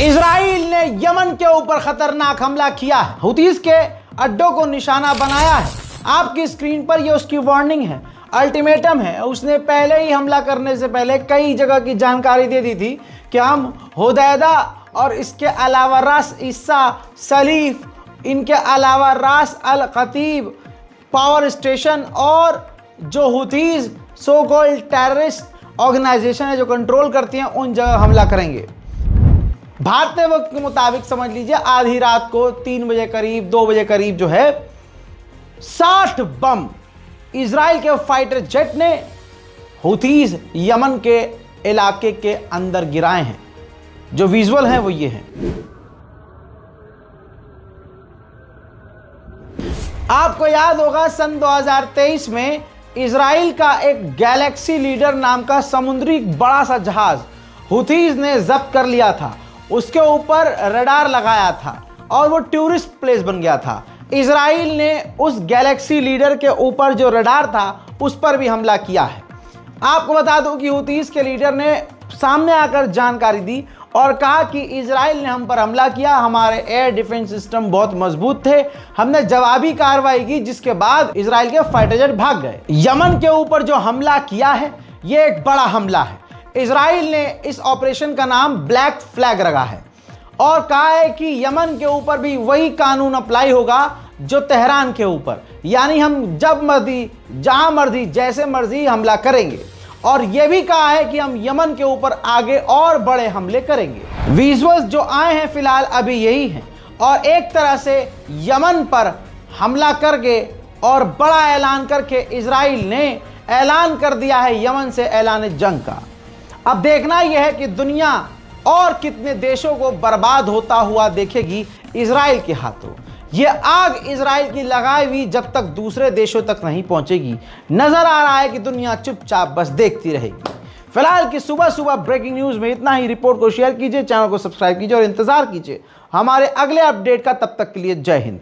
Israel ने Yemen के ऊपर खतरनाक हमला किया है, हुतीज के अड्डों को निशाना बनाया है। आपकी स्क्रीन पर ये उसकी वार्निंग है, अल्टीमेटम है। उसने पहले ही हमला करने से पहले कई जगह की जानकारी दे दी थी कि हम हुदैदा और इसके अलावा रास ईसा सलीफ, इनके अलावा रास अल खतीब पावर स्टेशन और जो Houthis so called terrorist organisation है जो कंट्रोल करती हैं, उन जगह हमला करेंगे। भारतीय वक्त के मुताबिक समझ लीजिए आधी रात को 3 बजे करीब 2 बजे करीब जो है 60 बम इजराइल के फाइटर जेट ने हुतीज यमन के इलाके के अंदर गिराए हैं। जो विजुअल हैं वो ये हैं। आपको याद होगा सन 2023 में इजराइल का एक गैलेक्सी लीडर नाम का समुद्री बड़ा सा जहाज हुतीज ने जब्त कर लिया था। उसके ऊपर रडार लगाया था और वो टूरिस्ट प्लेस बन गया था। इजराइल ने उस गैलेक्सी लीडर के ऊपर जो रडार था उस पर भी हमला किया है। आपको बता दूं कि हुतीज के लीडर ने सामने आकर जानकारी दी और कहा कि इजराइल ने हम पर हमला किया, हमारे एयर डिफेंस सिस्टम बहुत मजबूत थे, हमने जवाबी कार्रवाई की, जिसके बाद इजराइल के फाइटर जेट भाग गए। यमन के ऊपर जो हमला किया है यह एक बड़ा हमला है। इजराइल ने इस ऑपरेशन का नाम ब्लैक फ्लैग रखा है और कहा है कि यमन के ऊपर भी वही कानून अप्लाई होगा जो तेहरान के ऊपर, यानी हम जब मर्जी जहां मर्जी जैसे मर्जी हमला करेंगे। और यह भी कहा है कि हम यमन के ऊपर आगे और बड़े हमले करेंगे। विजुअल्स जो आए हैं फिलहाल अभी यही हैं और एक तरह से यमन पर हमला करके और बड़ा ऐलान करके इजराइल ने ऐलान कर दिया है यमन से ऐलान जंग का। अब देखना यह है कि दुनिया और कितने देशों को बर्बाद होता हुआ देखेगी इजराइल के हाथों। यह आग इजराइल की लगाई हुई जब तक दूसरे देशों तक नहीं पहुंचेगी। नजर आ रहा है कि दुनिया चुपचाप बस देखती रहेगी। फिलहाल की सुबह सुबह ब्रेकिंग न्यूज में इतना ही। रिपोर्ट को शेयर कीजिए, चैनल को सब्सक्राइब कीजिए और इंतजार कीजिए हमारे अगले अपडेट का। तब तक के लिए जय हिंद।